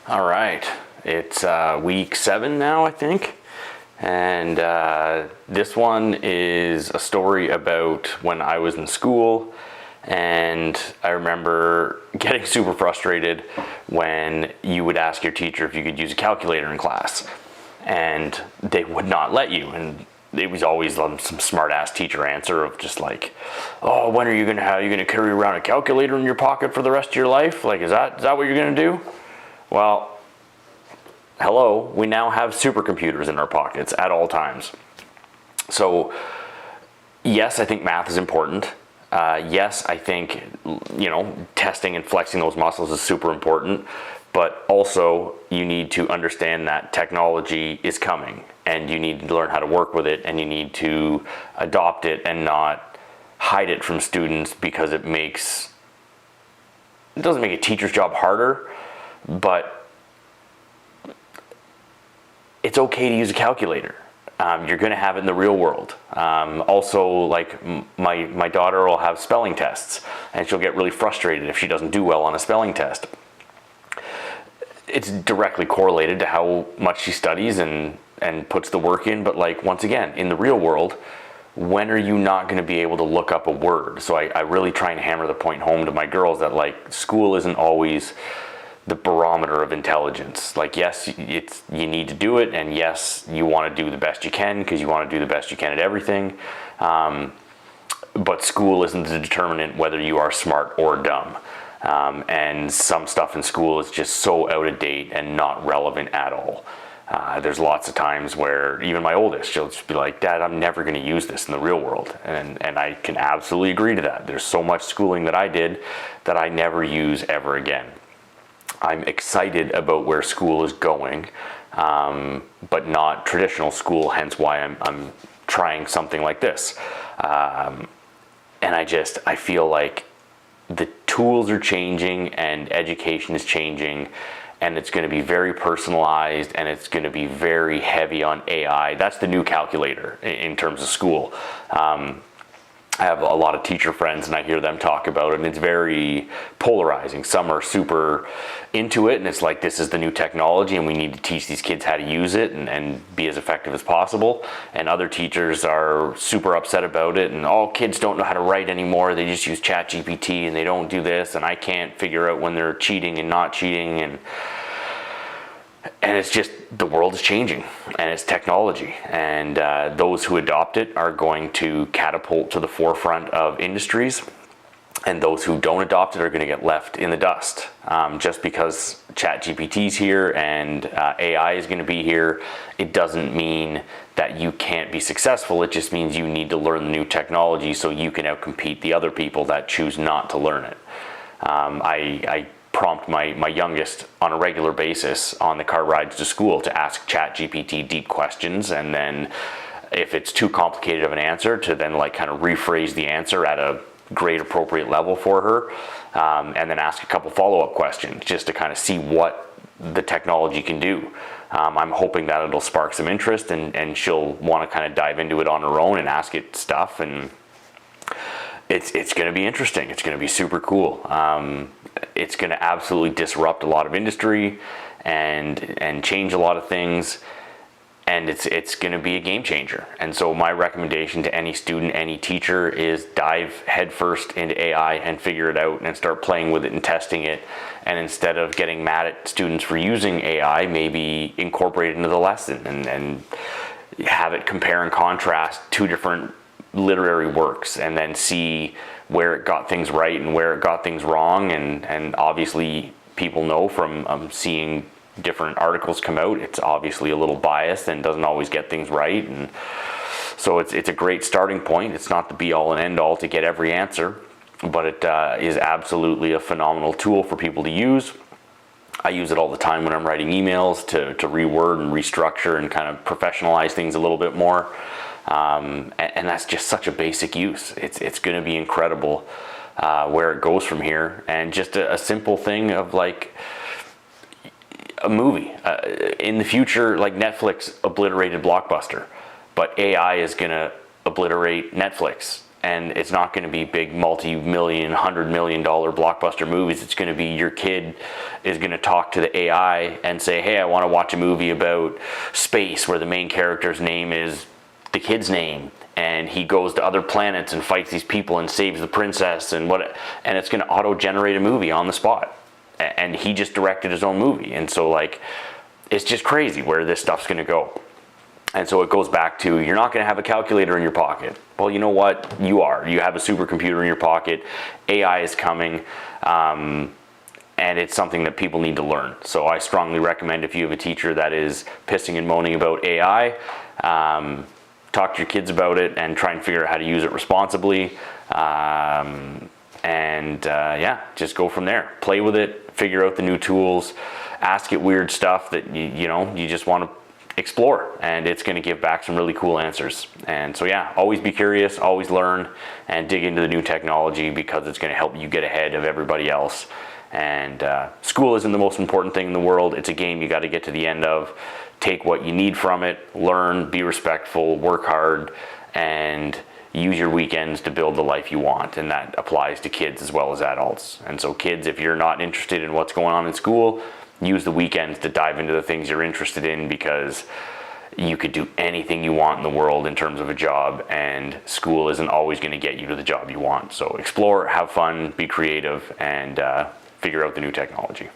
All right, it's week 7 now, I think, and this one is a story about when I was in school, and I remember getting super frustrated when you would ask your teacher if you could use a calculator in class, and they would not let you, and it was always some smart-ass teacher answer of just like, oh, when are you gonna carry around a calculator in your pocket for the rest of your life? Like, is that what you're gonna do? Well, hello, we now have supercomputers in our pockets at all times. So, yes, I think math is important. Yes, I think, testing and flexing those muscles is super important. But also, you need to understand that technology is coming, and you need to learn how to work with it, and you need to adopt it and not hide it from students because it doesn't make a teacher's job harder, but it's okay to use a calculator. You're going to have it in the real world. Also, like my daughter will have spelling tests, and she'll get really frustrated if she doesn't do well on a spelling test. It's directly correlated to how much she studies and puts the work in, but like, once again, in the real world, when are you not going to be able to look up a word? So I really try and hammer the point home to my girls that, like, school isn't always the barometer of intelligence. Like, yes, you need to do it, and yes, you want to do the best you can because you want to do the best you can at everything, but school isn't the determinant whether you are smart or dumb. And some stuff in school is just so out of date and not relevant at all. There's lots of times where even my oldest, she'll just be like, Dad, I'm never going to use this in the real world. And I can absolutely agree to that. There's so much schooling that I did that I never use ever again. I'm excited about where school is going, but not traditional school, hence why I'm trying something like this. And I feel like the tools are changing and education is changing, and it's going to be very personalized, and it's going to be very heavy on AI. That's the new calculator in terms of school. I have a lot of teacher friends, and I hear them talk about it, and it's very polarizing. Some are super into it, and it's like, this is the new technology, and we need to teach these kids how to use it and be as effective as possible. And other teachers are super upset about it, and all kids don't know how to write anymore. They just use ChatGPT, and they don't do this, and I can't figure out when they're cheating and not cheating. And it's just, the world is changing, and it's technology, and those who adopt it are going to catapult to the forefront of industries, and those who don't adopt it are going to get left in the dust. Just because ChatGPT is here and AI is going to be here, it doesn't mean that you can't be successful. It just means you need to learn the new technology so you can outcompete the other people that choose not to learn it. I prompt my youngest on a regular basis on the car rides to school to ask ChatGPT deep questions, and then if it's too complicated of an answer, to then like kind of rephrase the answer at a grade appropriate level for her, and then ask a couple follow-up questions just to kind of see what the technology can do. I'm hoping that it'll spark some interest, and she'll want to kind of dive into it on her own and ask it stuff, and it's going to be interesting. It's going to be super cool. It's going to absolutely disrupt a lot of industry and change a lot of things, and it's going to be a game changer. And so my recommendation to any student, any teacher, is dive headfirst into AI and figure it out and start playing with it and testing it. And instead of getting mad at students for using AI, maybe incorporate it into the lesson and have it compare and contrast two different literary works, and then see where it got things right and where it got things wrong. And obviously people know from seeing different articles come out, it's obviously a little biased and doesn't always get things right. And so it's a great starting point. It's not the be all and end all to get every answer, but it is absolutely a phenomenal tool for people to use. I use it all the time when I'm writing emails to reword and restructure and kind of professionalize things a little bit more. And that's just such a basic use. It's going to be incredible where it goes from here. And just a simple thing of like a movie. In the future, like Netflix obliterated Blockbuster, but AI is going to obliterate Netflix. And it's not going to be big multi-million, $100 million blockbuster movies. It's going to be your kid is going to talk to the AI and say, hey, I want to watch a movie about space where the main character's name is the kid's name. And he goes to other planets and fights these people and saves the princess and it's going to auto-generate a movie on the spot. And he just directed his own movie. And so like, it's just crazy where this stuff's going to go. And so it goes back to, you're not going to have a calculator in your pocket. Well, you know what? You are. You have a supercomputer in your pocket. AI is coming, and it's something that people need to learn. So I strongly recommend, if you have a teacher that is pissing and moaning about AI, talk to your kids about it and try and figure out how to use it responsibly. Yeah, just go from there. Play with it, figure out the new tools, ask it weird stuff that you just want to explore, and it's going to give back some really cool answers. And so yeah, always be curious, always learn, and dig into the new technology, because it's going to help you get ahead of everybody else. And school isn't the most important thing in the world. It's a game you got to get to the end of. Take what you need from it, learn, be respectful, work hard, and use your weekends to build the life you want. And that applies to kids as well as adults. And so kids, if you're not interested in what's going on in school, use the weekends to dive into the things you're interested in, because you could do anything you want in the world in terms of a job, and school isn't always going to get you to the job you want. So explore, have fun, be creative, and figure out the new technology.